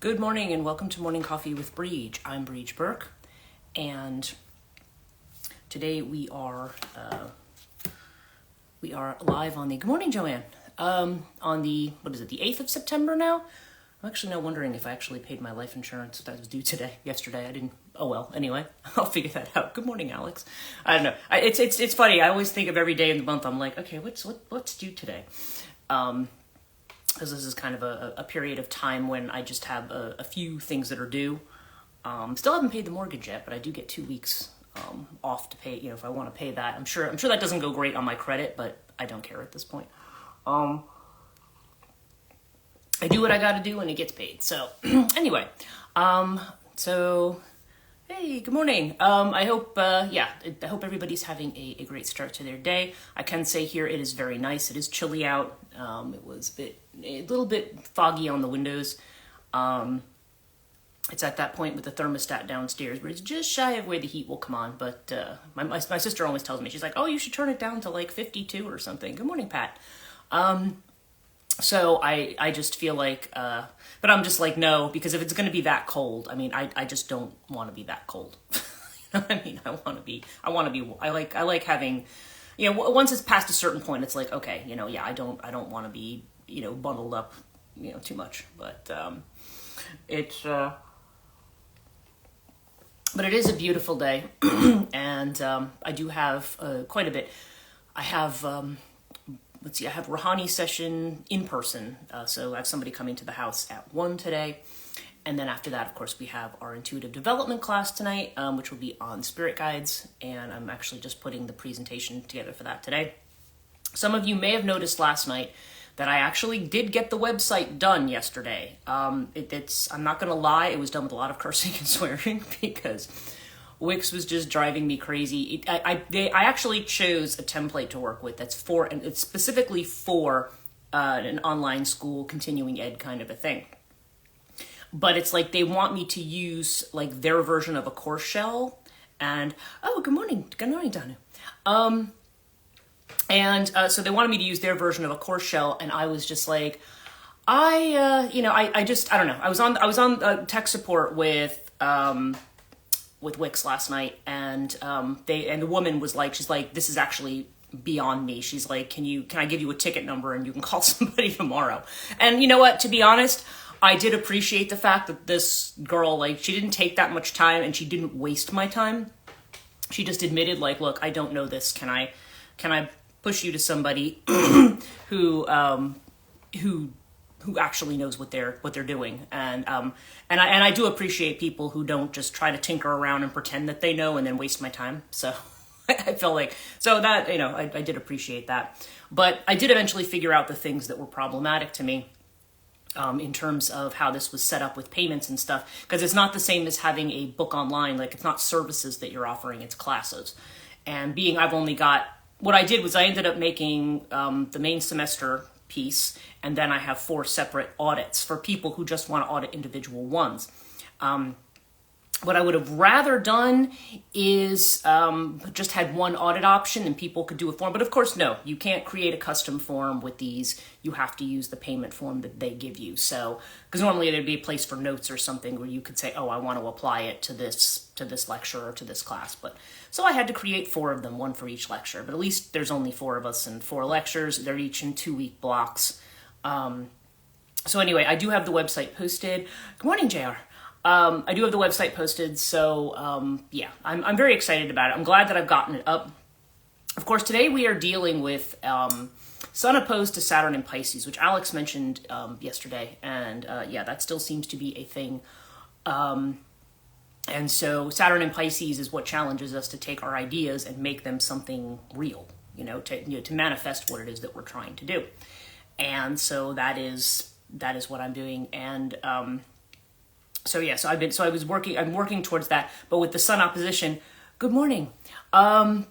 Good morning and welcome to Morning Coffee with Brigid. I'm Brigid Burke, and today we are live on the. Good morning, Joanne. On the the 8th of September now. I'm actually now wondering if I actually paid my life insurance that was due yesterday. I didn't. Oh well. Anyway, I'll figure that out. Good morning, Alex. I don't know. It's funny. I always think of every day in the month. I'm like, okay, what's due today? Because this is kind of a period of time when I just have a few things that are due. Still haven't paid the mortgage yet, but I do get 2 weeks off to pay. If I want to pay that, I'm sure that doesn't go great on my credit, but I don't care at this point. I do what I got to do, and it gets paid. So anyway, hey, good morning. I hope everybody's having a great start to their day. I can say here it is very nice. It is chilly out. It was a little bit foggy on the windows. It's at that point with the thermostat downstairs where it's just shy of where the heat will come on. But my sister always tells me, she's like, oh, you should turn it down to like 52 or something. Good morning, Pat. So I just feel like, but I'm just like, no, because if it's going to be that cold, I mean, I just don't want to be that cold. You know what I mean? I like having, once it's past a certain point, it's like, okay, I don't want to be, bundled up, too much, but but it is a beautiful day. And, I do have, quite a bit. I have, I have Rouhani session in person. So I have somebody coming to the house at 1 today. And then after that, of course, we have our intuitive development class tonight, which will be on spirit guides. And I'm actually just putting the presentation together for that today. Some of you may have noticed last night that I actually did get the website done yesterday. I'm not going to lie, it was done with a lot of cursing and swearing because Wix was just driving me crazy. I actually chose a template to work with and it's specifically for an online school continuing ed kind of a thing. But it's like they want me to use like their version of a course shell. And good morning, Danu. So they wanted me to use their version of a course shell, and I was just like, I don't know. I was on tech support with Wix last night, and the woman was like, she's like, this is actually beyond me. She's like, can I give you a ticket number and you can call somebody tomorrow? And you know what? To be honest, I did appreciate the fact that this girl, like, she didn't take that much time and she didn't waste my time. She just admitted, like, look, I don't know this. Can I push you to somebody who actually knows what they're doing? And I do appreciate people who don't just try to tinker around and pretend that they know and then waste my time. So I felt like, so that, I did appreciate that. But I did eventually figure out the things that were problematic to me in terms of how this was set up with payments and stuff, because it's not the same as having a book online. Like, it's not services that you're offering, it's classes. And what I did was I ended up making the main semester piece, and then I have 4 separate audits for people who just want to audit individual ones. What I would have rather done is just had one audit option and people could do a form. But of course, no, you can't create a custom form with these. You have to use the payment form that they give you. So, because normally there'd be a place for notes or something where you could say, oh, I want to apply it to this lecture or to this class. But so I had to create 4 of them, one for each lecture. But at least there's only 4 of us and 4 lectures. They're each in 2-week blocks. So anyway, I do have the website posted. Good morning, JR. I do have the website posted, so I'm very excited about it. I'm glad that I've gotten it up. Of course, today we are dealing with Sun opposed to Saturn in Pisces, which Alex mentioned yesterday, and that still seems to be a thing. And so Saturn in Pisces is what challenges us to take our ideas and make them something real, to manifest what it is that we're trying to do. And so that is what I'm doing, and I'm working towards that, but with the Sun opposition, good morning. So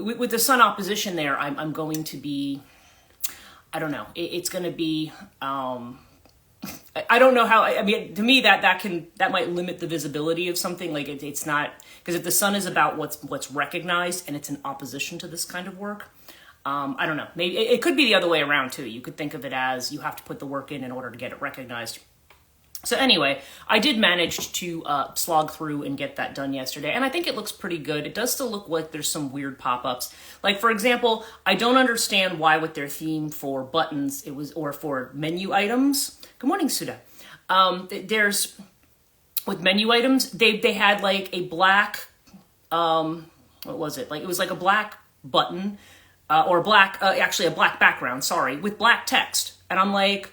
with the Sun opposition there, I'm going to be, I don't know, it's going to be, I don't know how, I mean, to me that might limit the visibility of something. Like it's not, because if the Sun is about what's recognized and it's in opposition to this kind of work, I don't know, maybe it could be the other way around too. You could think of it as you have to put the work in order to get it recognized. So anyway, I did manage to slog through and get that done yesterday, and I think it looks pretty good. It does still look like there's some weird pop-ups. Like, for example, I don't understand why with their theme for buttons, or for menu items. Good morning, Suda. There's, with menu items, they had like a black, what was it? Like, it was like a black button, or actually a black background, sorry, with black text. And I'm like,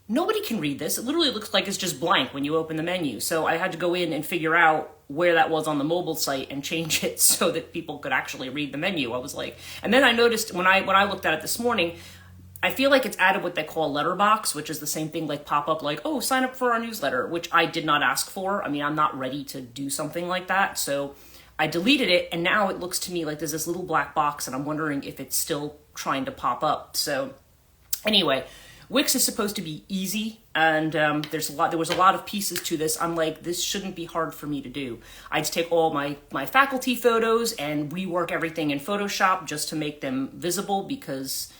nobody can read this. It literally looks like it's just blank when you open the menu. So I had to go in and figure out where that was on the mobile site and change it so that people could actually read the menu. I was like, and then I noticed when I looked at it this morning, I feel like it's added what they call a letterbox, which is the same thing like pop up like, oh, sign up for our newsletter, which I did not ask for. I mean, I'm not ready to do something like that. So I deleted it, and now it looks to me like there's this little black box, and I'm wondering if it's still trying to pop up. So anyway, Wix is supposed to be easy, and there was a lot of pieces to this. I'm like, this shouldn't be hard for me to do. I just take all my faculty photos and rework everything in Photoshop just to make them visible, because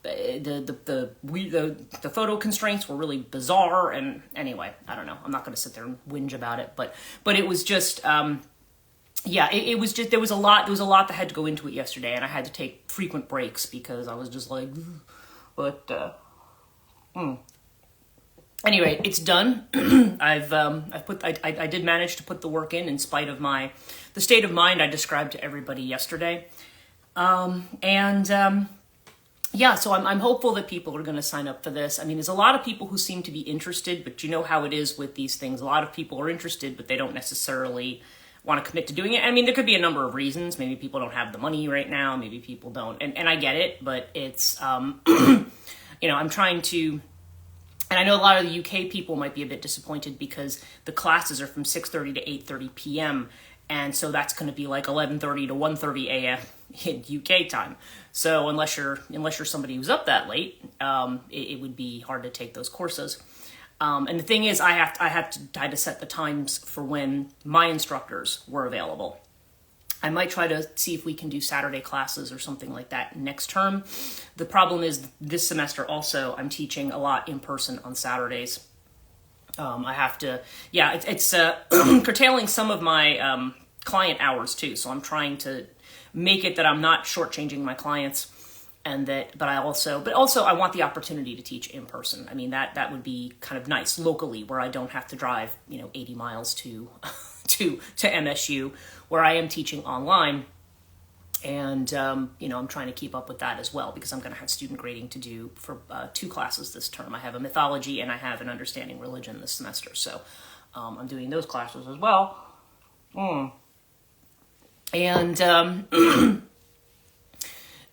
the photo constraints were really bizarre. And anyway, I don't know. I'm not going to sit there and whinge about it, but it was just yeah, it was just, there was a lot that had to go into it yesterday, and I had to take frequent breaks because I was just like, but. Anyway, it's done. I did manage to put the work in spite of the state of mind I described to everybody yesterday. Yeah, so I'm hopeful that people are going to sign up for this. I mean, there's a lot of people who seem to be interested, but you know how it is with these things. A lot of people are interested, but they don't necessarily want to commit to doing it. I mean, there could be a number of reasons. Maybe people don't have the money right now. Maybe people don't. And I get it, but it's, you know, I'm trying to, and I know a lot of the UK people might be a bit disappointed because the classes are from 6:30 to 8:30 p.m. And so that's going to be like 11:30 to 1:30 a.m. in UK time. So unless you're somebody who's up that late, it would be hard to take those courses. And the thing is, I had to set the times for when my instructors were available. I might try to see if we can do Saturday classes or something like that next term. The problem is this semester also I'm teaching a lot in person on Saturdays. I have to, yeah, it's curtailing some of my client hours too. So I'm trying to make it that I'm not shortchanging my clients, and that, but also I want the opportunity to teach in person. I mean, that would be kind of nice locally, where I don't have to drive, 80 miles to MSU, where I am teaching online. And, I'm trying to keep up with that as well, because I'm going to have student grading to do for 2 classes this term. I have a mythology and I have an understanding religion this semester. So I'm doing those classes as well. And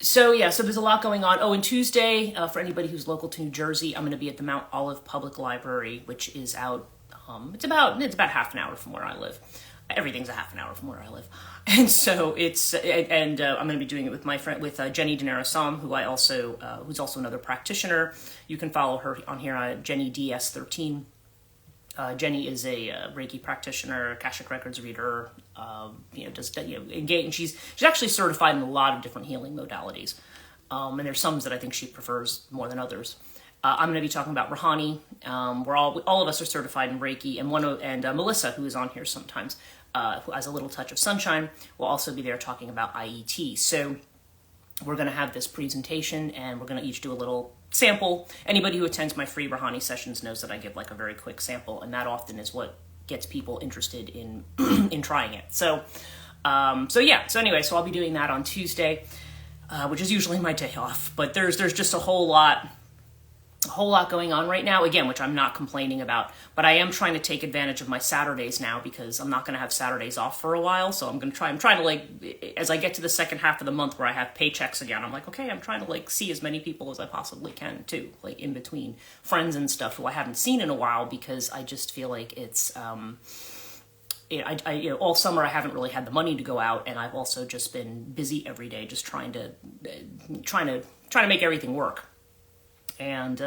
so there's a lot going on. Oh, and Tuesday, for anybody who's local to New Jersey, I'm going to be at the Mount Olive Public Library, which is out, it's about half an hour from where I live. Everything's a half an hour from where I live. And so it's, I'm going to be doing it with my friend, with Jenny Dinarasam, who's also another practitioner. You can follow her on here on Jenny DS13. Jenny is a Reiki practitioner, Akashic Records reader, engage, and she's actually certified in a lot of different healing modalities. And there's some that I think she prefers more than others. I'm going to be talking about Rahani. We're all of us are certified in Reiki, and Melissa, who is on here sometimes, who has a little touch of sunshine, will also be there talking about IET. So we're going to have this presentation, and we're going to each do a little sample. Anybody who attends my free Rahani sessions knows that I give like a very quick sample, and that often is what gets people interested in in trying it. So anyway, I'll be doing that on Tuesday, which is usually my day off. But there's just a whole lot going on right now, again, which I'm not complaining about, but I am trying to take advantage of my Saturdays now, because I'm not going to have Saturdays off for a while. So I'm trying to, like, as I get to the second half of the month where I have paychecks again, I'm like, okay, I'm trying to like see as many people as I possibly can too, like in between, friends and stuff who I haven't seen in a while, because I just feel like it's, all summer I haven't really had the money to go out, and I've also just been busy every day, just trying to make everything work. And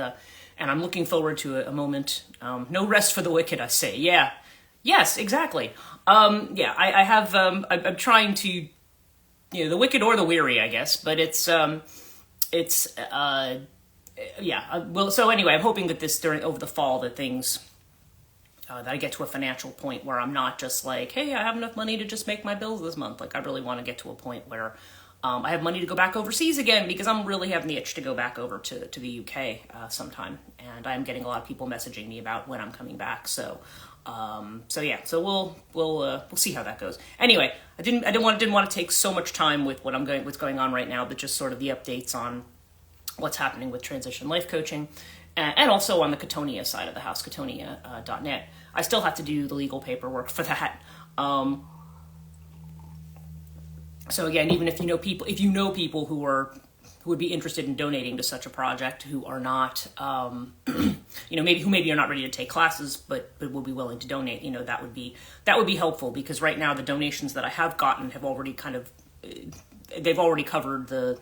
I'm looking forward to a moment. No rest for the wicked, I say. Yeah. Yes, exactly. I'm trying to, the wicked or the weary, I guess. But so anyway, I'm hoping that over the fall, that things that I get to a financial point where I'm not just like, hey, I have enough money to just make my bills this month. Like, I really want to get to a point where I have money to go back overseas again, because I'm really having the itch to go back over to the UK sometime. And I'm getting a lot of people messaging me about when I'm coming back. So yeah, so we'll see how that goes. Anyway, I didn't want to take so much time with what's going on right now, but just sort of the updates on what's happening with transition life coaching, and also on the Katonia side of the house, Katonia.net. I still have to do the legal paperwork for that. So again, even if you know people who would be interested in donating to such a project, who are not, maybe are not ready to take classes, but will be willing to donate, that would be helpful, because right now the donations that I have gotten have already they've already covered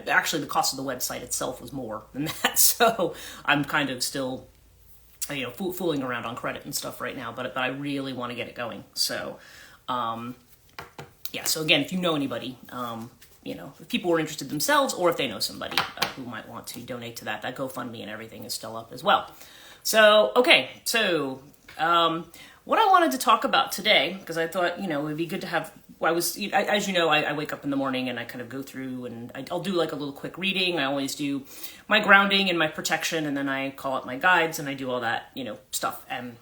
actually the cost of the website itself was more than that. So I'm kind of still, fooling around on credit and stuff right now, but I really want to get it going. So, yeah, so again, if you know anybody, if people are interested themselves, or if they know somebody who might want to donate to that GoFundMe and everything is still up as well. So, okay, so what I wanted to talk about today, because I thought, it would be good to have, as you know, I wake up in the morning and I kind of go through and I'll do like a little quick reading. I always do my grounding and my protection, and then I call up my guides and I do all that, stuff, and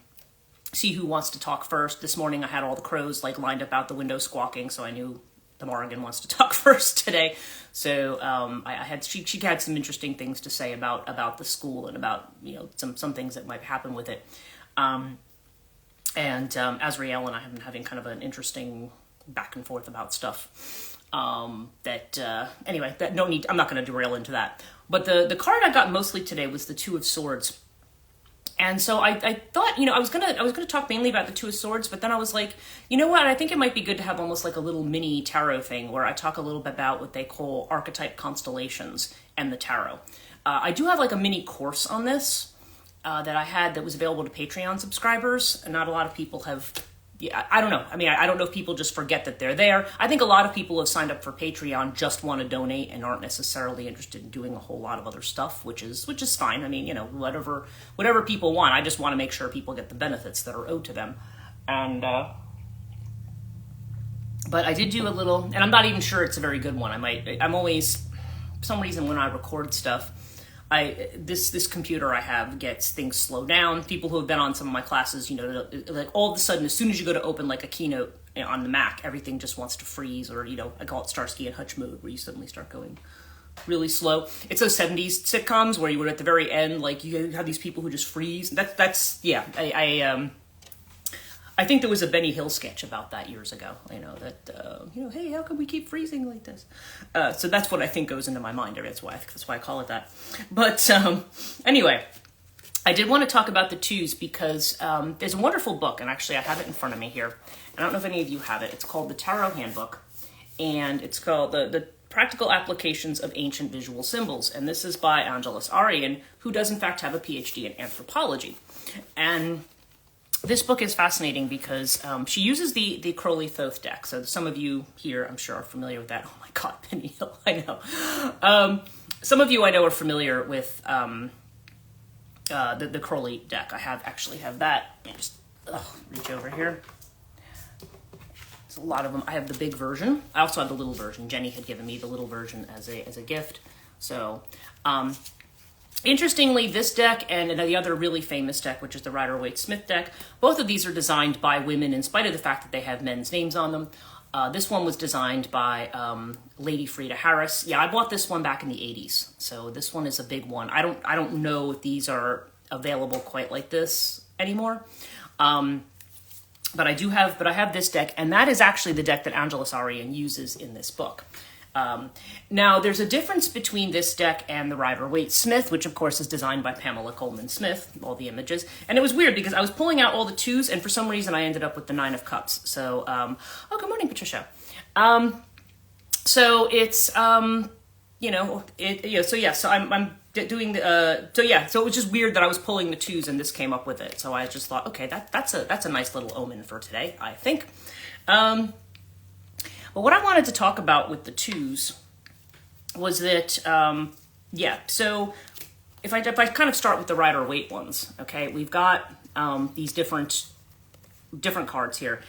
see who wants to talk first. This morning I had all the crows like lined up out the window squawking, so I knew the Morrigan wants to talk first today. So she had some interesting things to say about the school and about some things that might happen with it. And Azrael and I have been having kind of an interesting back and forth about stuff. Anyway, I'm not going to derail into that. But the card I got mostly today was the Two of Swords. And so I thought, I was gonna talk mainly about the Two of Swords, but then I was like, you know what? I think it might be good to have almost like a little mini tarot thing where I talk a little bit about what they call archetype constellations and the tarot. I do have like a mini course on this that was available to Patreon subscribers, and not a lot of people have. Yeah, I don't know. I mean, I don't know if people just forget that they're there. I think a lot of people have signed up for Patreon, just want to donate and aren't necessarily interested in doing a whole lot of other stuff, which is fine. I mean, whatever people want. I just want to make sure people get the benefits that are owed to them. And but I did do a little, and I'm not even sure it's a very good one. I'm always, for some reason, when I record stuff, this computer I have gets things slow down. People who have been on some of my classes, like all of a sudden, as soon as you go to open like a keynote on the Mac, everything just wants to freeze, or, I call it Starsky and Hutch mode, where you suddenly start going really slow. It's those 70s sitcoms where you would at the very end, like you have these people who just freeze. I think there was a Benny Hill sketch about that years ago, hey, how come we keep freezing like this? So that's what I think goes into my mind. That's why I call it that. But anyway, I did want to talk about the 2's because there's a wonderful book, and actually I have it in front of me here. I don't know if any of you have it. It's called the Tarot Handbook, and it's called the Practical Applications of Ancient Visual Symbols. And this is by Angelis Arian, who does in fact have a PhD in anthropology. And this book is fascinating because she uses the Crowley Thoth deck. So some of you here, I'm sure, are familiar with that. Oh my God, Penny Hill, I know. Some of you I know are familiar with the Crowley deck. I actually have that. Let me just reach over here. There's a lot of them. I have the big version. I also have the little version. Jenny had given me the little version as a gift. So, interestingly, this deck and the other really famous deck, which is the Rider-Waite-Smith deck, both of these are designed by women in spite of the fact that they have men's names on them. This one was designed by Lady Frida Harris. Yeah, I bought this one back in the 80s, so this one is a big one. I don't know if these are available quite like this anymore. But I have this deck, and that is actually the deck that Angelis Arian uses in this book. Now, there's a difference between this deck and the Rider-Waite-Smith, which of course is designed by Pamela Coleman Smith, all the images. And it was weird because I was pulling out all the 2's, and for some reason I ended up with the 9 of Cups. So, good morning, Patricia. So it's, so I'm doing so it was just weird that I was pulling the 2's and this came up with it. So I just thought, okay, that's a nice little omen for today, I think. But what I wanted to talk about with the 2's was that, so if I kind of start with the Rider-Waite ones, okay, we've got these different cards here.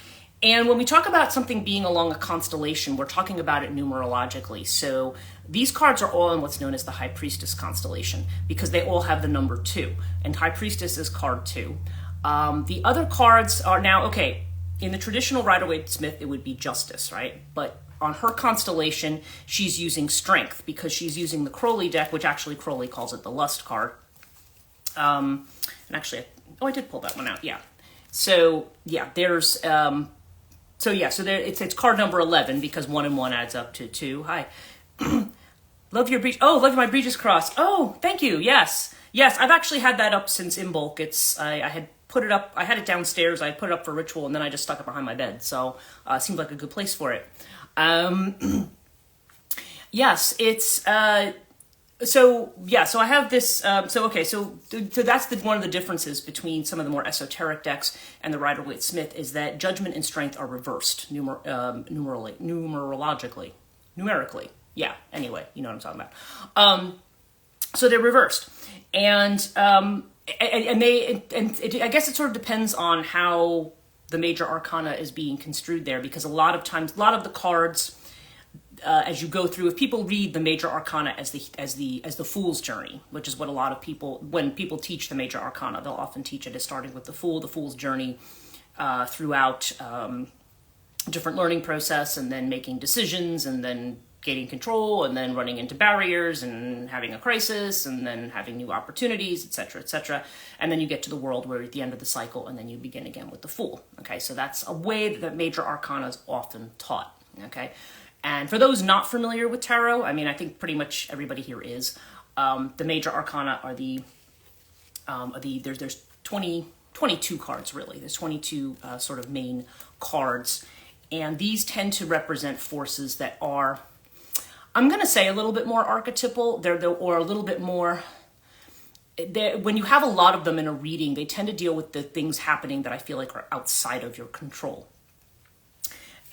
And when we talk about something being along a constellation, we're talking about it numerologically. So these cards are all in what's known as the High Priestess constellation because they all have the number 2. And High Priestess is card 2. The other cards are now, okay, in the traditional Rider-Waite-Smith, it would be Justice, right? But on her constellation, she's using Strength because she's using the Crowley deck, which actually Crowley calls it the Lust card. And actually, I did pull that one out, yeah. So, yeah, there's... So there it's card number 11 because 1 and 1 adds up to 2. Hi. Love your breach. Oh, love my Breegis cross. Oh, thank you. Yes. I've actually had that up since in bulk. I had put it up. I had it downstairs. I put it up for ritual, and then I just stuck it behind my bed. So it seemed like a good place for it. Yes, it's. So I have this. So that's one of the differences between some of the more esoteric decks and the Rider-Waite-Smith is that Judgment and Strength are reversed numerologically. Yeah. Anyway, you know what I'm talking about. So they're reversed, and I guess it sort of depends on how the major arcana is being construed there, because a lot of the cards. As you go through, if people read the major arcana as the fool's journey, which is what a lot of people, when people teach the major arcana, they'll often teach it as starting with the fool's journey throughout different learning process, and then making decisions, and then gaining control, and then running into barriers, and having a crisis, and then having new opportunities, etc., and then you get to the world where at the end of the cycle, and then you begin again with the fool. Okay, so that's a way that major arcana is often taught. Okay. And for those not familiar with tarot, I mean, I think pretty much everybody here is. The major arcana are there's 22 cards really. There's 22 sort of main cards, and these tend to represent forces that are, I'm going to say, a little bit more archetypal. Or a little bit more. When you have a lot of them in a reading, they tend to deal with the things happening that I feel like are outside of your control.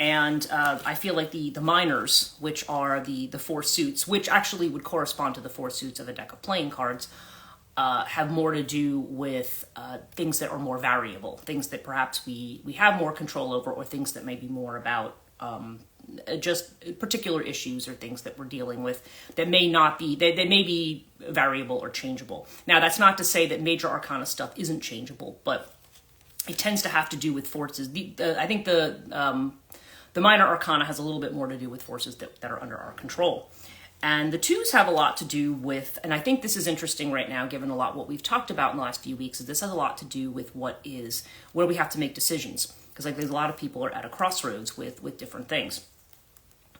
And I feel like the minors, which are the 4 suits, which actually would correspond to the 4 suits of a deck of playing cards, have more to do with things that are more variable, things that perhaps we have more control over, or things that may be more about just particular issues or things that we're dealing with that may not be, they may be variable or changeable. Now, that's not to say that major arcana stuff isn't changeable, but it tends to have to do with forces. I think the minor arcana has a little bit more to do with forces that are under our control. And the 2's have a lot to do with, and I think this is interesting right now, given what we've talked about in the last few weeks, is this has a lot to do with where we have to make decisions. Because there's a lot of people are at a crossroads with different things.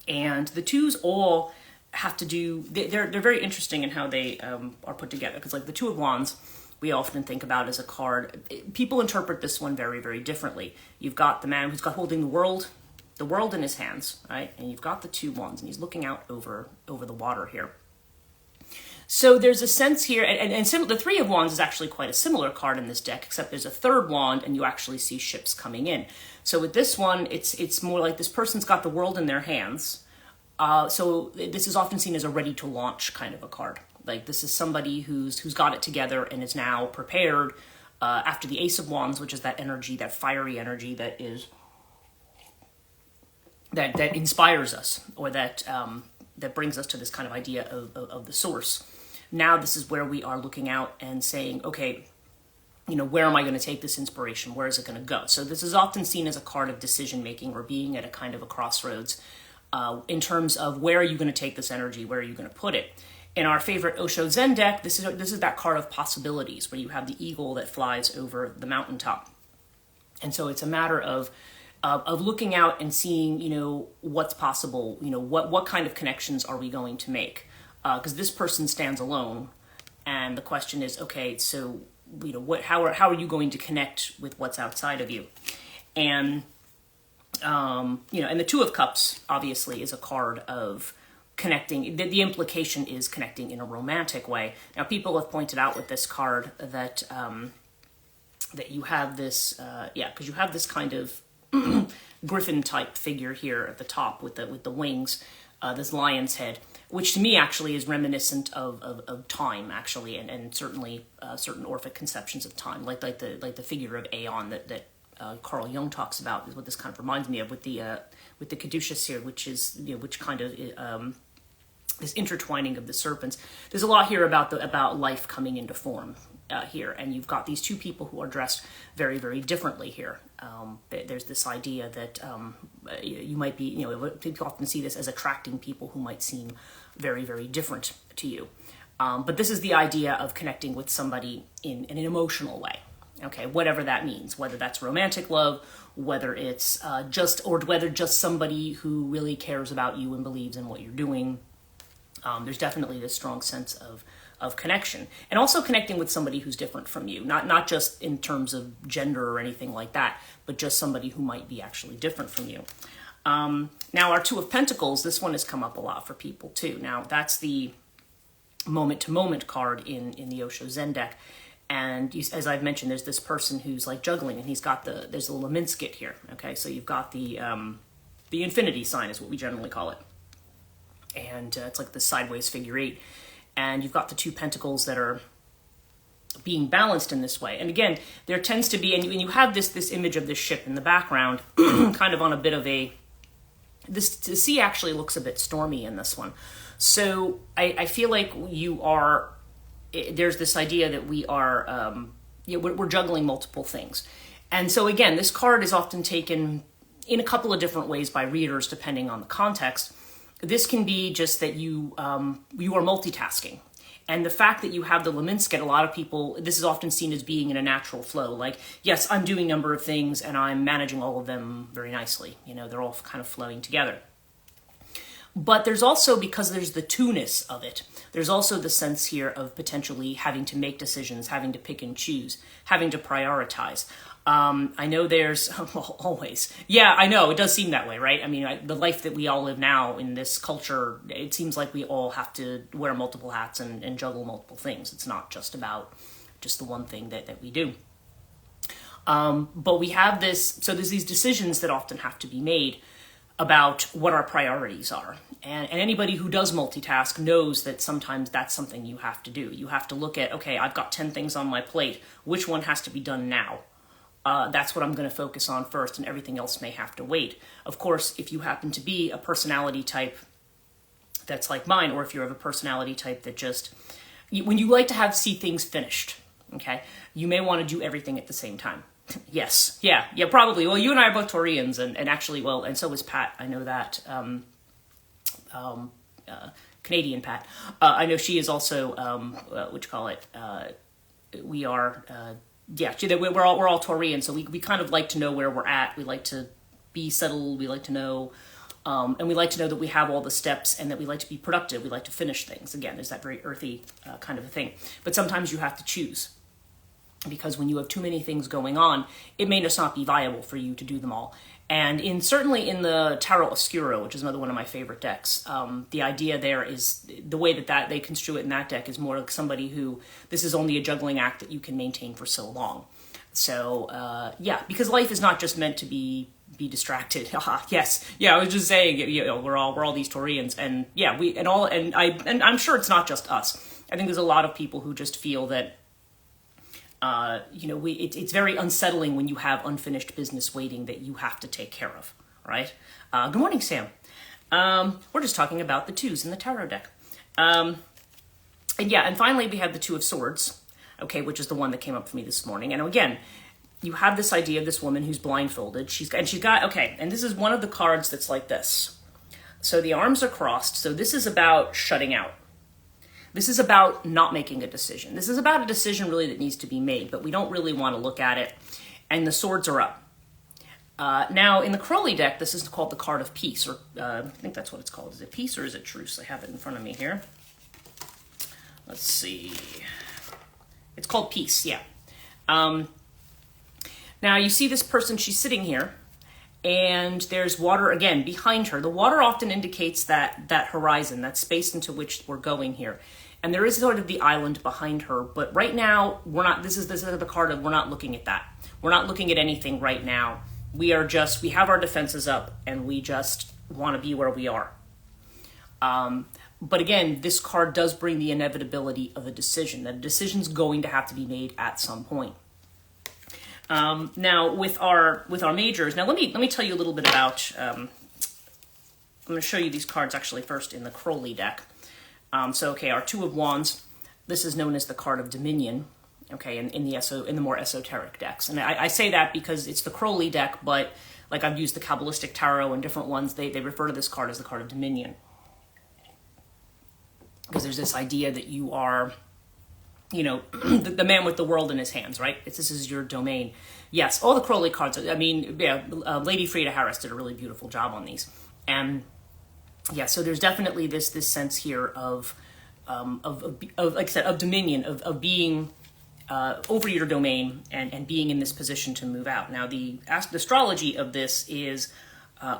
And the 2's all have to do, they're very interesting in how they are put together. Because the 2 of Wands, we often think about as a card. People interpret this one very, very differently. You've got the man who's holding the world in his hands, right? And you've got the 2 wands, and he's looking out over the water here. So there's a sense here, and the 3 of Wands is actually quite a similar card in this deck, except there's a 3rd wand, and you actually see ships coming in. So with this one, it's more like this person's got the world in their hands. So this is often seen as a ready-to-launch kind of a card. Like, this is somebody who's got it together and is now prepared after the Ace of Wands, which is that energy, that fiery energy that inspires us, or that brings us to this kind of idea of the source. Now this is where we are looking out and saying, okay, where am I going to take this inspiration? Where is it going to go? So this is often seen as a card of decision making, or being at a kind of a crossroads in terms of where are you going to take this energy? Where are you going to put it? In our favorite Osho Zen deck, this is that card of possibilities, where you have the eagle that flies over the mountaintop. And so it's a matter of looking out and seeing, what's possible, what kind of connections are we going to make? Because this person stands alone, and the question is, okay, so how are you going to connect with what's outside of you? And and the 2 of Cups obviously is a card of connecting. The implication is connecting in a romantic way. Now, people have pointed out with this card that you have this, because you have this kind of Griffin type figure here at the top with the wings. this lion's head, which to me actually is reminiscent of time, actually, and certainly certain Orphic conceptions of time, like the figure of Aeon that Carl Jung talks about, is what this kind of reminds me of with the caduceus here, which is, which kind of this intertwining of the serpents. There's a lot here about life coming into form here, and you've got these two people who are dressed very, very differently here. There's this idea that you might be, people often see this as attracting people who might seem very, very different to you. But this is the idea of connecting with somebody in an emotional way. Okay, whatever that means, whether that's romantic love, whether it's whether just somebody who really cares about you and believes in what you're doing. There's definitely this strong sense of connection, and also connecting with somebody who's different from you, not just in terms of gender or anything like that, but just somebody who might be actually different from you. Now, our Two of Pentacles, this one has come up a lot for people too. Now, that's the moment-to-moment card in the Osho Zen deck. And as I've mentioned, there's this person who's like juggling, and he's got there's a little Leminskit here. Okay, so you've got the infinity sign is what we generally call it. And it's like the sideways figure 8. And you've got the two pentacles that are being balanced in this way. And again, there tends to be, and you have this image of this ship in the background, kind of on a bit of the sea actually looks a bit stormy in this one. So I feel like there's this idea that we're juggling multiple things. And so again, this card is often taken in a couple of different ways by readers, depending on the context. This can be just that you are multitasking. And the fact that you have the Leminskit, a lot of people, this is often seen as being in a natural flow. Like, yes, I'm doing a number of things and I'm managing all of them very nicely. They're all kind of flowing together. But there's also, because there's the two-ness of it, there's also the sense here of potentially having to make decisions, having to pick and choose, having to prioritize. I know there's always, yeah, I know it does seem that way, right? I mean, the life that we all live now in this culture, it seems like we all have to wear multiple hats and juggle multiple things. It's not just about just the one thing that we do. But we have this, so there's these decisions that often have to be made about what our priorities are. And anybody who does multitask knows that sometimes that's something you have to do. You have to look at, okay, I've got 10 things on my plate. Which one has to be done now? That's what I'm going to focus on first, and everything else may have to wait. Of course, if you happen to be a personality type that's like mine, or if you're of a personality type that just, when you like to see things finished, okay, you may want to do everything at the same time. Yes, yeah, probably. Well, you and I are both Taurians, and actually, well, and so is Pat. I know that. Canadian Pat. I know she is also, we are, we're all Taurian, so we kind of like to know where we're at. We like to be settled. We like to know, and we like to know that we have all the steps and that we like to be productive. We like to finish things. Again, there's that very earthy kind of a thing. But sometimes you have to choose, because when you have too many things going on, it may just not be viable for you to do them all. And certainly in the Tarot Oscuro, which is another one of my favorite decks, the idea there is, the way that they construe it in that deck is more like somebody who, this is only a juggling act that you can maintain for so long. So, because life is not just meant to be distracted. Yes. Yeah, I was just saying, we're all these Taurians, and I'm sure it's not just us. I think there's a lot of people who just feel that it's very unsettling when you have unfinished business waiting that you have to take care of, right? Good morning, Sam. We're just talking about the 2's in the tarot deck. And finally we have the 2 of Swords, okay, which is the one that came up for me this morning. And again, you have this idea of this woman who's blindfolded. She's got, and this is one of the cards that's like this. So the arms are crossed. So this is about shutting out. This is about not making a decision. This is about a decision really that needs to be made, but we don't really want to look at it. And the swords are up. Now, in the Crowley deck, this is called the card of peace, or I think that's what it's called. Is it peace or is it truce? I have it in front of me here. Let's see. It's called peace, yeah. Now, you see this person, she's sitting here, and there's water, again, behind her. The water often indicates that horizon, that space into which we're going here. And there is sort of the island behind her, but right now, we're not, this is the card of, we're not looking at that. We're not looking at anything right now. We have our defenses up, and we just want to be where we are. But again, this card does bring the inevitability of a decision. That a decision's going to have to be made at some point. Now with our majors, now let me tell you a little bit about. I'm going to show you these cards actually first in the Crowley deck. So okay, our Two of Wands. This is known as the card of Dominion. Okay, in the more esoteric decks, and I say that because it's the Crowley deck, but like I've used the Kabbalistic Tarot and different ones, they refer to this card as the card of Dominion. Because there's this idea that you are, you know, the man with the world in his hands, right? This is your domain. Yes, all the Crowley cards, I mean, yeah, Lady Frida Harris did a really beautiful job on these. And yeah, so there's definitely this sense here of like I said, of dominion, of being over your domain and being in this position to move out. Now, the astrology of this is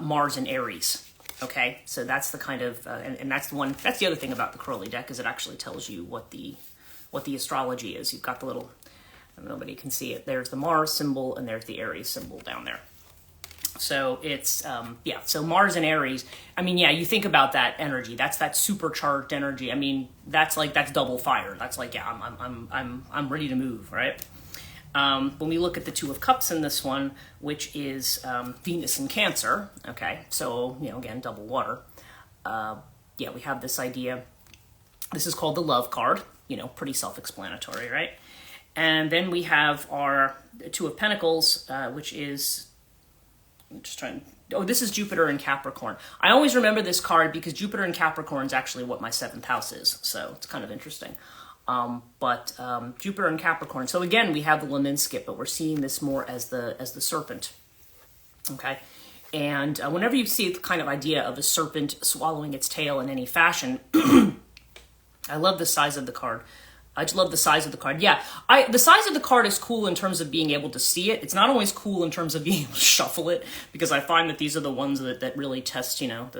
Mars and Aries. Okay, so that's the kind of, and that's the one. That's the other thing about the Crowley deck, is it actually tells you what the astrology is. You've got the little, nobody can see it. There's the Mars symbol and there's the Aries symbol down there. So it's yeah. So Mars and Aries. I mean, yeah. You think about that energy. That's that supercharged energy. I mean, that's double fire. That's like, yeah, I'm ready to move, right? When we look at the Two of Cups in this one, which is Venus in Cancer, okay, so, you know, again, double water. Yeah, we have this idea. This is called the Love card, you know, pretty self-explanatory, right? And then we have our Two of Pentacles, which is, I'm just trying, oh, this is Jupiter in Capricorn. I always remember this card because Jupiter in Capricorn is actually what my 7th house is, so it's kind of interesting. Jupiter and Capricorn. So again, we have the Leminskit, but we're seeing this more as the serpent. Okay, and whenever you see the kind of idea of a serpent swallowing its tail in any fashion, I love the size of the card. I just love the size of the card. Yeah, the size of the card is cool in terms of being able to see it. It's not always cool in terms of being able to shuffle it, because I find that these are the ones that really test, you know,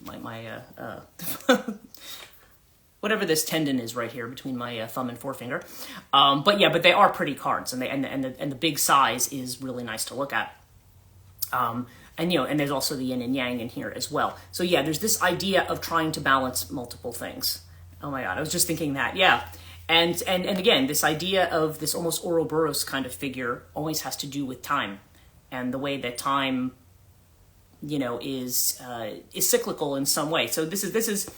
my whatever this tendon is right here between my thumb and forefinger. But yeah, but they are pretty cards, and the big size is really nice to look at. And you know, and there's also the yin and yang in here as well. So yeah, there's this idea of trying to balance multiple things. Oh my God, I was just thinking that, yeah. And again, this idea of this almost Ouroboros kind of figure always has to do with time, and the way that time, you know, is cyclical in some way. So this is,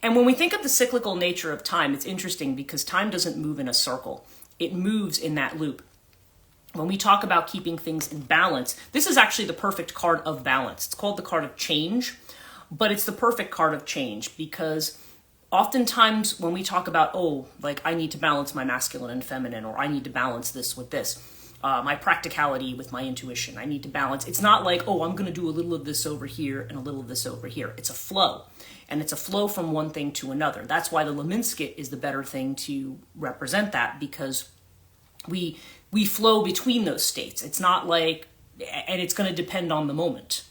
and when we think of the cyclical nature of time, it's interesting because time doesn't move in a circle. It moves in that loop. When we talk about keeping things in balance, this is actually the perfect card of balance. It's called the card of change, but it's the perfect card of change because oftentimes when we talk about, oh, like I need to balance my masculine and feminine, or I need to balance this with this, my practicality with my intuition, I need to balance. It's not like, oh, I'm going to do a little of this over here and a little of this over here. It's a flow, and it's a flow from one thing to another. That's why the Leminskit is the better thing to represent that, because we flow between those states. It's not like, and it's going to depend on the moment.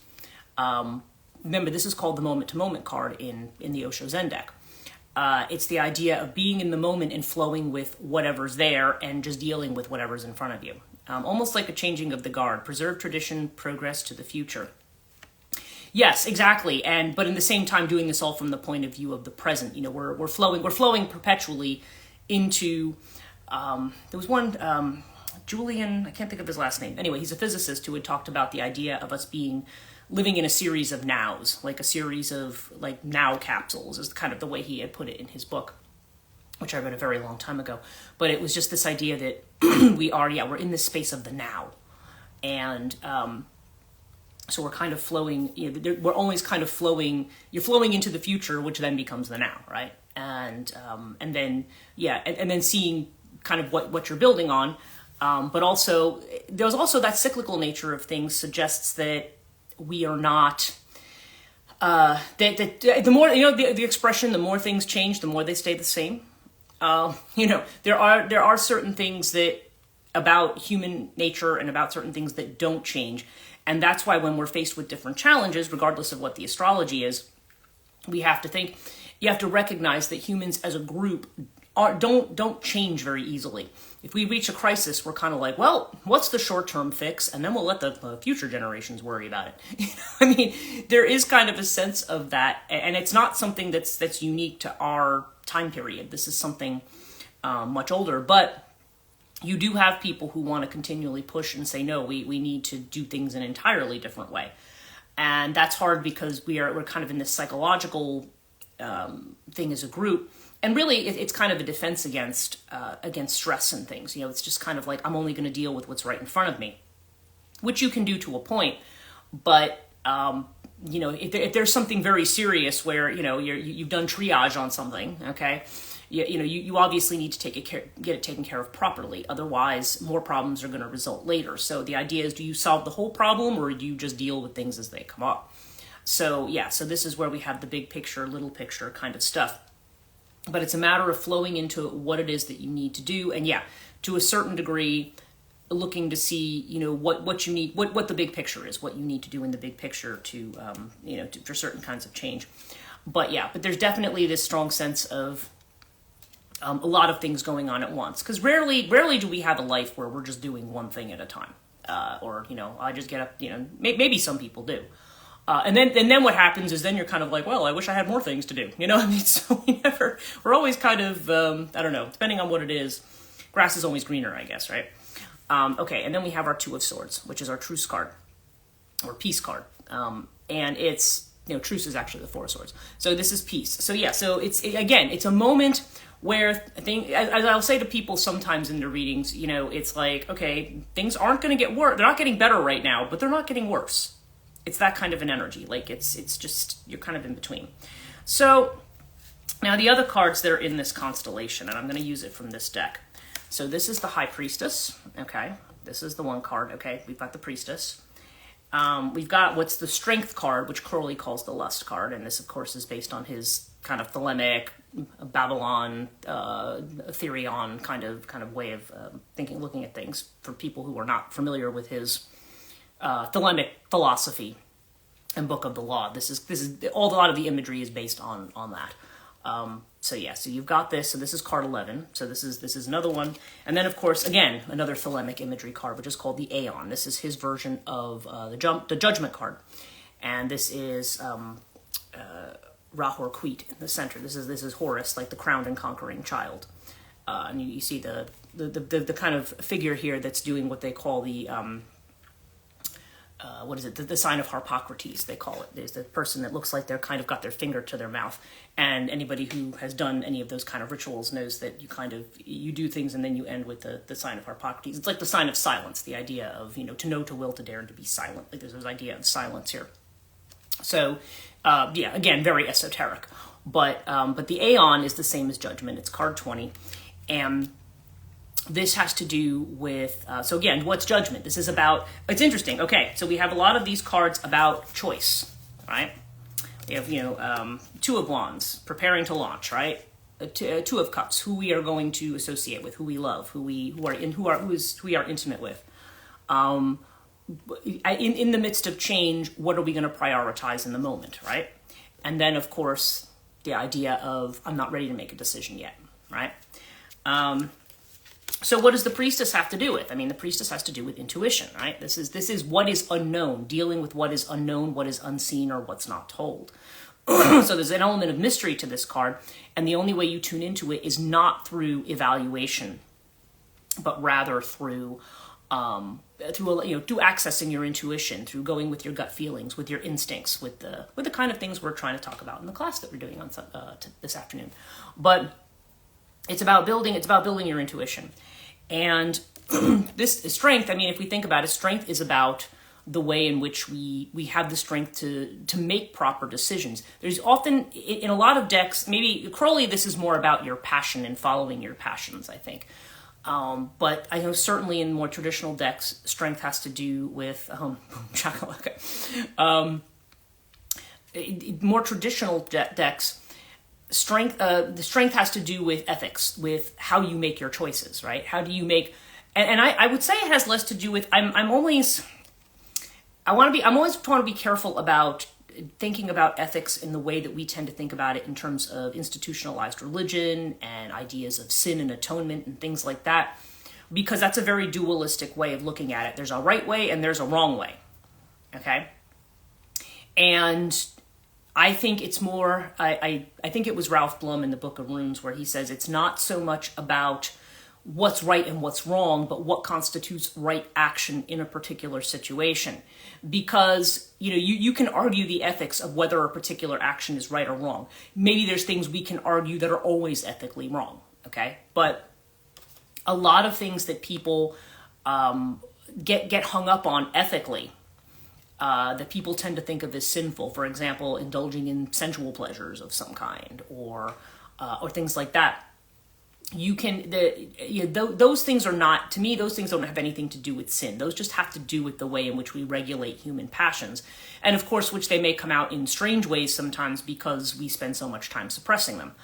Remember, this is called the moment-to-moment card in the Osho Zen deck. It's the idea of being in the moment and flowing with whatever's there and just dealing with whatever's in front of you. Almost like a changing of the guard. Preserve tradition, progress to the future. Yes, exactly. But in the same time, doing this all from the point of view of the present. You know, we're flowing perpetually into. There was one Julian. I can't think of his last name. Anyway, he's a physicist who had talked about the idea of us living in a series of nows, like a series of like now capsules, is kind of the way he had put it in his book, which I read a very long time ago. But it was just this idea that we're in this space of the now. And so we're kind of flowing, you know, we're always kind of flowing, you're flowing into the future, which then becomes the now, right? And then, yeah, and then seeing kind of what you're building on. But also, there's also that cyclical nature of things suggests that we are not, that the more, you know, the expression, the more things change, the more they stay the same. You know, there are certain things that about human nature and about certain things that don't change. And that's why when we're faced with different challenges, regardless of what the astrology is, you have to recognize that humans as a group don't change very easily. if we reach a crisis, we're kind of like, well, what's the short-term fix? And then we'll let the future generations worry about it. I mean, there is kind of a sense of that, and it's not something that's unique to our time period. This is something much older, but you do have people who want to continually push and say, no, we need to do things in an entirely different way. And that's hard because we're kind of in this psychological thing as a group. And really, it's kind of a defense against stress and things. It's just kind of like, I'm only going to deal with what's right in front of me, which you can do to a point. But, if there's something very serious where, you've done triage on something, okay, you obviously need to get it taken care of properly. Otherwise, more problems are going to result later. So the idea is, do you solve the whole problem, or do you just deal with things as they come up? So, so this is where we have the big picture, little picture kind of stuff. But it's a matter of flowing into what it is that you need to do. And to a certain degree, looking to see, what you need, what the big picture is, what you need to do in the big picture to, for certain kinds of change. But there's definitely this strong sense of a lot of things going on at once. Because rarely do we have a life where we're just doing one thing at a time. I just get up, maybe some people do. And then what happens is then you're kind of like, well, I wish I had more things to do. So we're always kind of, I don't know, depending on what it is, grass is always greener, I guess, right? Okay, and then we have our Two of Swords, which is our truce card, or peace card. And it's, truce is actually the Four of Swords. So this is peace. So so it's a moment where as I'll say to people sometimes in their readings, it's like, okay, things aren't going to get worse. They're not getting better right now, but they're not getting worse. It's that kind of an energy. Like it's just, you're kind of in between. So now the other cards that are in this constellation, and I'm going to use it from this deck. So this is the High Priestess. Okay. This is the one card. Okay. We've got the Priestess. We've got what's the Strength card, which Crowley calls the Lust card. And this, of course, is based on his kind of Thelemic, Babylon, Therion kind of way of looking at things for people who are not familiar with his Thelemic philosophy and Book of the Law. This is a lot of the imagery is based on that. So you've got this. So this is card 11. So this is another one. And then, of course, again, another Thelemic imagery card, which is called the Aeon. This is his version of the Judgment card. And this is Rahor Queet in the center. This is Horus, like the crowned and conquering child. And you see the kind of figure here that's doing what they call the the sign of Harpocrates, they call it. There's the person that looks like they're kind of got their finger to their mouth. And anybody who has done any of those kind of rituals knows that you do things and then you end with the sign of Harpocrates. It's like the sign of silence, the idea of, to know, to will, to dare, and to be silent. Like there's this idea of silence here. So, again, very esoteric. But the Aeon is the same as Judgment. It's card 20. And this has to do with, so again, what's Judgment? This is about, it's interesting. Okay, so we have a lot of these cards about choice, right? We have, Two of Wands, preparing to launch, right? Two of Cups, who we are going to associate with, who we love, who we are intimate with. In the midst of change, what are we going to prioritize in the moment, right? And then, of course, the idea of, I'm not ready to make a decision yet, right? So what does the Priestess have to do with? I mean, the Priestess has to do with intuition, right? This is what is unknown, dealing with what is unknown, what is unseen, or what's not told. So there's an element of mystery to this card, and the only way you tune into it is not through evaluation, but rather through accessing your intuition, through going with your gut feelings, with your instincts, with the kind of things we're trying to talk about in the class that we're doing on this afternoon. But it's about building your intuition. And this strength, I mean, if we think about it, strength is about the way in which we have the strength to make proper decisions. There's often, in a lot of decks, maybe Crowley, this is more about your passion and following your passions, I think. But I know certainly in more traditional decks, strength has to do with, more traditional decks, the strength has to do with ethics, with how you make your choices, right? How do you make, and I would say it has less to do with, I'm always trying to be careful about thinking about ethics in the way that we tend to think about it in terms of institutionalized religion and ideas of sin and atonement and things like that. because that's a very dualistic way of looking at it. There's a right way and there's a wrong way. Okay? And I think it's more, I think it was Ralph Blum in the Book of Runes where he says it's not so much about what's right and what's wrong, but what constitutes right action in a particular situation. Because, you can argue the ethics of whether a particular action is right or wrong. Maybe there's things we can argue that are always ethically wrong, okay? But a lot of things that people get hung up on ethically, that people tend to think of as sinful, for example, indulging in sensual pleasures of some kind, or things like that. Those things are not, to me, those things don't have anything to do with sin. Those just have to do with the way in which we regulate human passions. And of course, which they may come out in strange ways sometimes because we spend so much time suppressing them.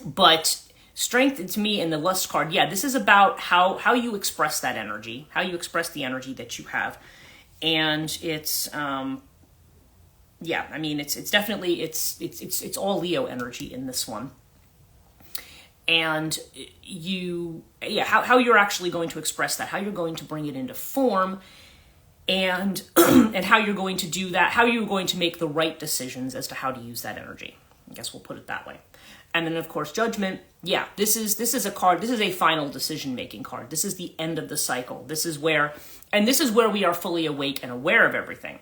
But strength, to me, in the lust card, this is about how you express that energy, how you express the energy that you have. And it's, it's definitely, it's all Leo energy in this one. And how you're actually going to express that, how you're going to bring it into form, and and how you're going to do that, how you're going to make the right decisions as to how to use that energy. I guess we'll put it that way. And then, of course, Judgment. This is a card. This is a final decision-making card. This is the end of the cycle. This is where we are fully awake and aware of everything.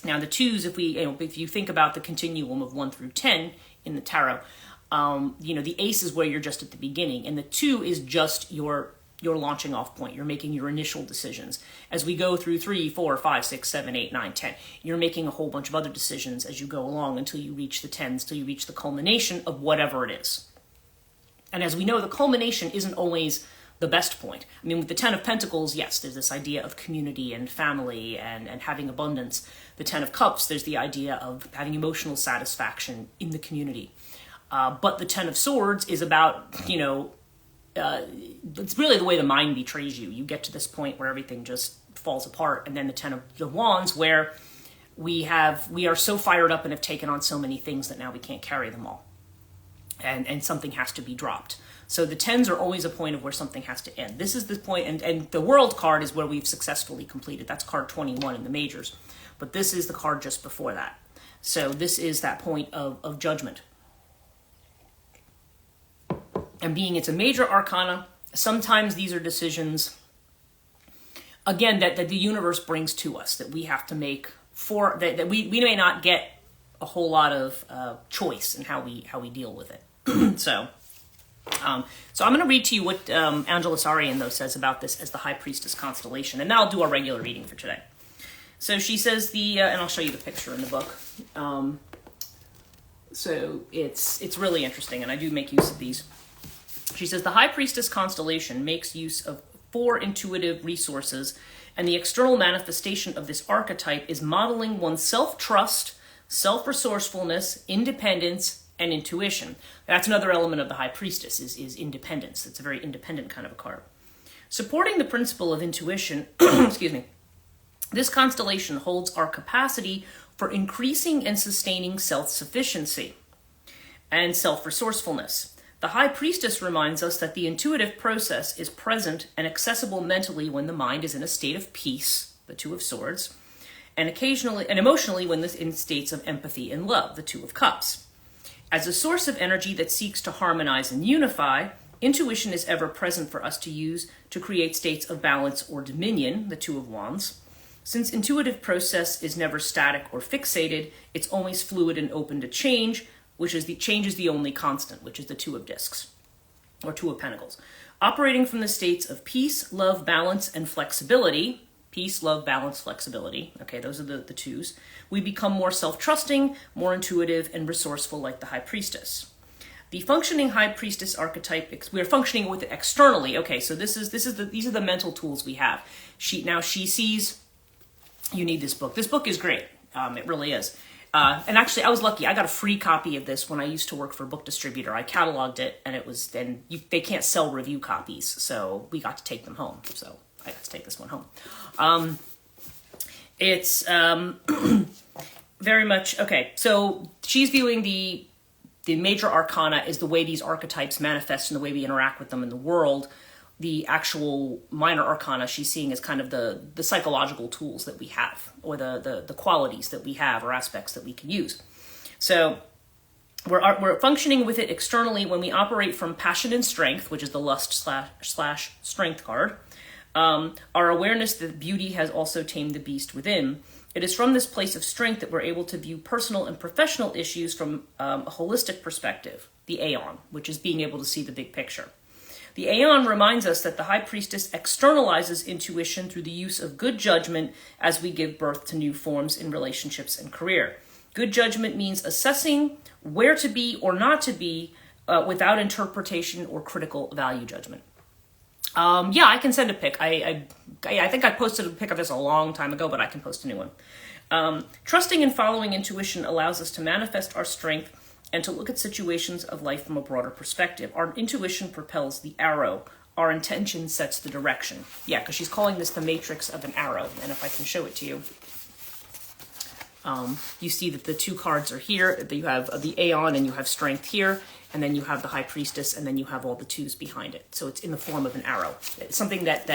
Now, the 2's, if you think about the continuum of 1 through 10 in the tarot, the ace is where you're just at the beginning, and the 2 is just your launching off point. You're making your initial decisions. As we go through 3, 4, 5, 6, 7, 8, 9, 10, you're making a whole bunch of other decisions as you go along until you reach the 10s, till you reach the culmination of whatever it is. And as we know, the culmination isn't always the best point. I mean, with the 10 of Pentacles, yes, there's this idea of community and family and having abundance. The 10 of Cups, there's the idea of having emotional satisfaction in the community. But the 10 of Swords is about, it's really the way the mind betrays you. You get to this point where everything just falls apart. And then the 10 of the Wands, where we are so fired up and have taken on so many things that now we can't carry them all. And something has to be dropped. So the 10s are always a point of where something has to end. This is the point, and the World card is where we've successfully completed. That's card 21 in the majors. But this is the card just before that. So this is that point of Judgment. And being it's a major arcana, sometimes these are decisions, again, that the universe brings to us, that we have to make that we may not get a whole lot of choice in how we deal with it. So I'm going to read to you what Angela Sarian, though, says about this as the High Priestess constellation, and then I'll do our regular reading for today. So she says and I'll show you the picture in the book. So it's really interesting, and I do make use of these. She says, the High Priestess constellation makes use of 4 intuitive resources, and the external manifestation of this archetype is modeling one's self-trust, self-resourcefulness, independence, and intuition. That's another element of the High Priestess, is independence. It's a very independent kind of a card. Supporting the principle of intuition, excuse me, this constellation holds our capacity for increasing and sustaining self-sufficiency and self-resourcefulness. The High Priestess reminds us that the intuitive process is present and accessible mentally when the mind is in a state of peace, the 2 of Swords, and occasionally and emotionally when this in states of empathy and love, the 2 of Cups. As a source of energy that seeks to harmonize and unify, intuition is ever present for us to use to create states of balance or dominion, the 2 of Wands. Since intuitive process is never static or fixated, it's always fluid and open to change, change is the only constant, which is the 2 of Discs, or 2 of Pentacles. Operating from the states of peace, love, balance, and flexibility, peace, love, balance, flexibility, okay, those are the 2's, we become more self-trusting, more intuitive, and resourceful like the High Priestess. The functioning High Priestess archetype, we're functioning with it externally, okay, so these are the mental tools we have. She sees, you need this book. This book is great, it really is. And actually, I was lucky. I got a free copy of this when I used to work for a book distributor. I cataloged it, and they can't sell review copies, so we got to take them home. So I got to take this one home. It's very much okay. So she's viewing the major arcana is the way these archetypes manifest and the way we interact with them in the world. the actual minor arcana she's seeing as kind of the psychological tools that we have, or the qualities that we have, or aspects that we can use. So we're functioning with it externally when we operate from passion and strength, which is the lust slash strength card. Our awareness that beauty has also tamed the beast within. It is from this place of strength that we're able to view personal and professional issues from a holistic perspective, the Aeon, which is being able to see the big picture. The Aeon reminds us that the High Priestess externalizes intuition through the use of good judgment as we give birth to new forms in relationships and career. Good judgment means assessing where to be or not to be without interpretation or critical value judgment. Yeah, I can send a pic. I think I posted a pic of this a long time ago, but I can post a new one. Trusting and following intuition allows us to manifest our strength and to look at situations of life from a broader perspective. Our intuition propels the arrow. Our intention sets the direction. Yeah, because she's calling this the matrix of an arrow. And if I can show it to you, you see that the two cards are here. That you have the Aeon and you have strength here. And then you have the High Priestess, and then you have all the 2's behind it. So it's in the form of an arrow. It's something that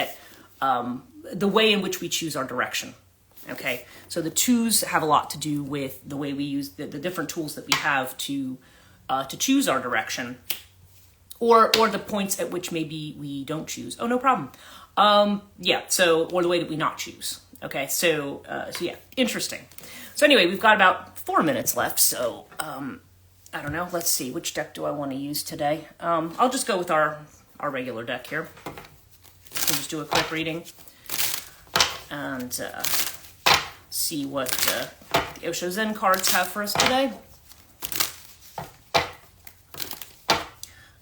the way in which we choose our direction. Okay, so the 2's have a lot to do with the way we use the different tools that we have to choose our direction, or the points at which maybe we don't choose. Oh, no problem. Yeah. So, or the way that we not choose. Okay. So yeah, interesting. So anyway, we've got about 4 minutes left. So I don't know. Let's see. Which deck do I want to use today? I'll just go with our regular deck here. I'll just do a quick reading and see what the Osho Zen cards have for us today.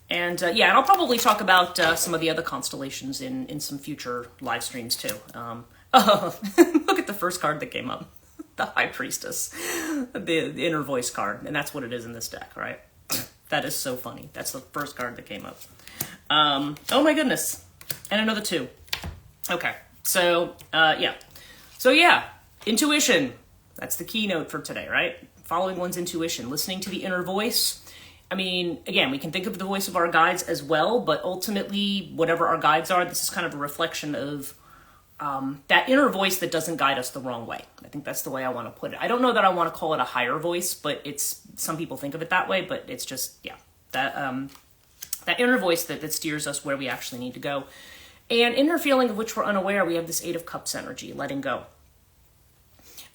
And yeah, and I'll probably talk about some of the other constellations in some future live streams too. Oh, look at the first card that came up. The High Priestess, the inner voice card, and that's what it is in this deck, right? That is so funny. That's the first card that came up. Oh my goodness, and another 2. Okay, so yeah, intuition. That's the keynote for today, right? Following one's intuition, listening to the inner voice. I mean, again, we can think of the voice of our guides as well, but ultimately, whatever our guides are, this is kind of a reflection of that inner voice that doesn't guide us the wrong way. I think that's the way I want to put it. I don't know that I want to call it a higher voice, but it's, some people think of it that way, but it's just, yeah, that inner voice that steers us where we actually need to go. And inner feeling of which we're unaware, we have this 8 of Cups energy, letting go.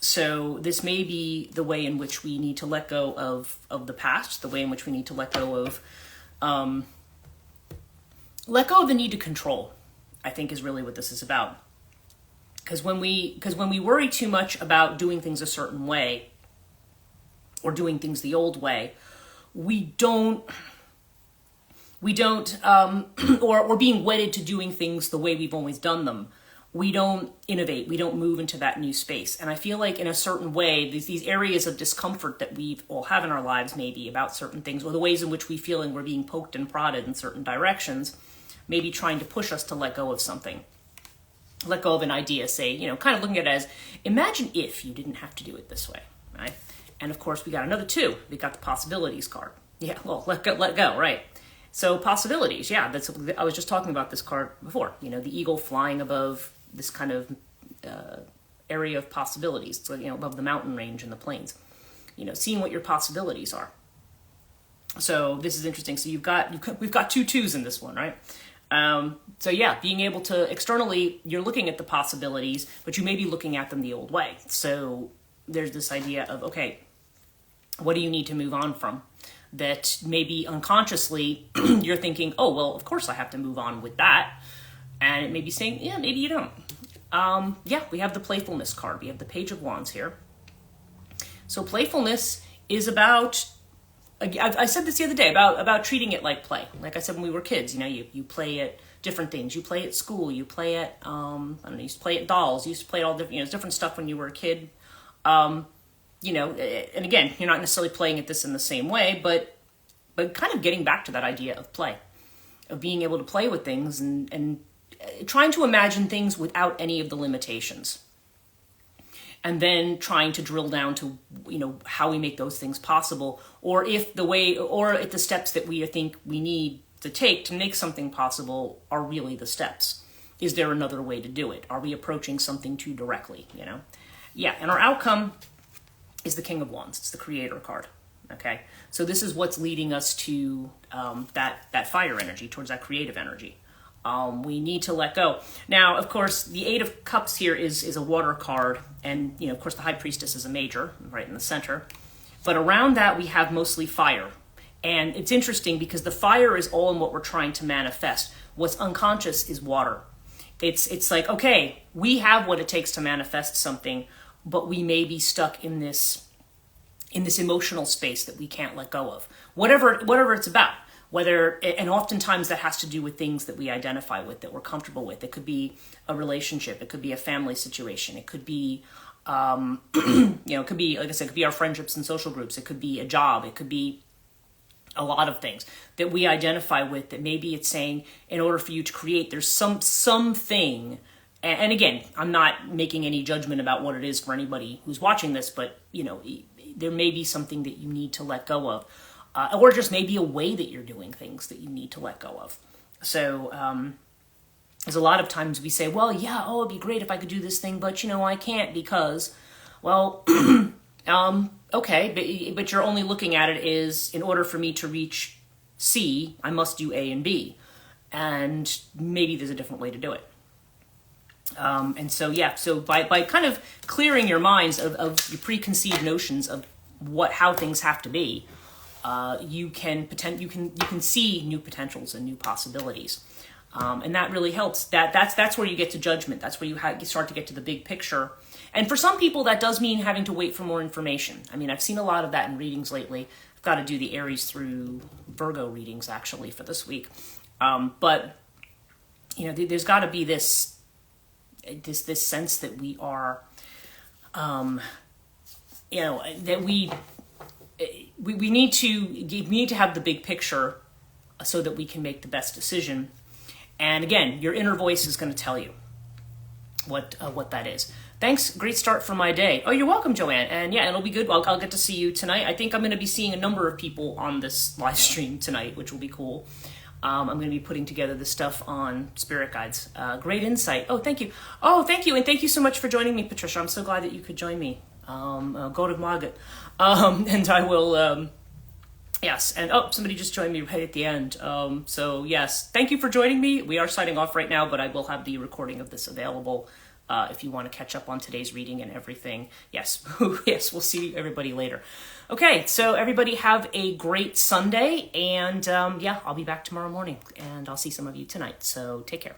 So this may be the way in which we need to let go of the past, the way in which we need to let go of the need to control, I think is really what this is about. Because when we worry too much about doing things a certain way or doing things the old way, we don't or being wedded to doing things the way we've always done them, we don't innovate, we don't move into that new space. And I feel like in a certain way, these areas of discomfort that we all have in our lives, maybe about certain things, or the ways in which we feel and we're being poked and prodded in certain directions, maybe trying to push us to let go of something. Let go of an idea, say, kind of looking at it as, imagine if you didn't have to do it this way, right? And of course, we got another 2. We got the possibilities card. Yeah, well, let go, right? So possibilities, yeah, I was just talking about this card before. The eagle flying above this kind of area of possibilities, so, above the mountain range and the plains. Seeing what your possibilities are. So this is interesting. So we've got 2 2's in this one, right? So yeah, being able to externally, you're looking at the possibilities, but you may be looking at them the old way. So there's this idea of, okay, what do you need to move on from? That maybe unconsciously you're thinking, oh, well, of course I have to move on with that. And it may be saying, yeah, maybe you don't. Yeah, we have the playfulness card. We have the Page of Wands here. So playfulness is about, I said this the other day, about treating it like play. Like I said, when we were kids, you play at different things. You play at school. You play at, I don't know, you used to play at dolls. You used to play at all different, different stuff when you were a kid. And again, you're not necessarily playing at this in the same way, but kind of getting back to that idea of play, of being able to play with things and trying to imagine things without any of the limitations. And then trying to drill down to, how we make those things possible, or if the steps that we think we need to take to make something possible are really the steps. Is there another way to do it? Are we approaching something too directly, you know? Yeah, and our outcome is the King of Wands. It's the Creator card, okay? So this is what's leading us to that fire energy, towards that creative energy. We need to let go. Now, of course, the Eight of Cups here is a water card, and, you know, of course, the High Priestess is a major, right in the center. But around that, we have mostly fire. And it's interesting because the fire is all in what we're trying to manifest. What's unconscious is water. It's like, okay, we have what it takes to manifest something, but we may be stuck in this emotional space that we can't let go of. Whatever it's about. And oftentimes that has to do with things that we identify with, that we're comfortable with. It could be a relationship. It could be a family situation. It could be, it could be, like I said, it could be our friendships and social groups. It could be a job. It could be a lot of things that we identify with, that maybe it's saying, in order for you to create, there's something. And again, I'm not making any judgment about what it is for anybody who's watching this, but, you know, there may be something that you need to let go of. Or just maybe a way that you're doing things that you need to let go of. So there's a lot of times we say, well, yeah, it'd be great if I could do this thing, but, you know, I can't because, well, okay, but you're only looking at it as, in order for me to reach C, I must do A and B. And maybe there's a different way to do it. And so, yeah, so by kind of clearing your minds of your preconceived notions of how things have to be, you can see new potentials and new possibilities, and that really helps. That's where you get to judgment. That's where you start to get to the big picture. And for some people, that does mean having to wait for more information. I mean, I've seen a lot of that in readings lately. I've got to do the Aries through Virgo readings actually for this week, but you know, there's got to be this sense that we are, you know, that we need to have the big picture so that we can make the best decision. And again, your inner voice is going to tell you what that is. Thanks. Great start for my day. Oh, you're welcome, Joanne. And yeah, it'll be good. I'll get to see you tonight. I think I'm going to be seeing a number of people on this live stream tonight, which will be cool. I'm going to be putting together the stuff on spirit guides. Great insight. Oh, thank you. Oh, thank you. And thank you so much for joining me, Patricia. I'm so glad that you could join me. Go to Margaret. And I will, yes. And somebody just joined me right at the end. So yes, thank you for joining me. We are signing off right now, but I will have the recording of this available if you want to catch up on today's reading and everything. Yes. Yes. We'll see everybody later. Okay. So everybody have a great Sunday, and yeah, I'll be back tomorrow morning, and I'll see some of you tonight. So take care.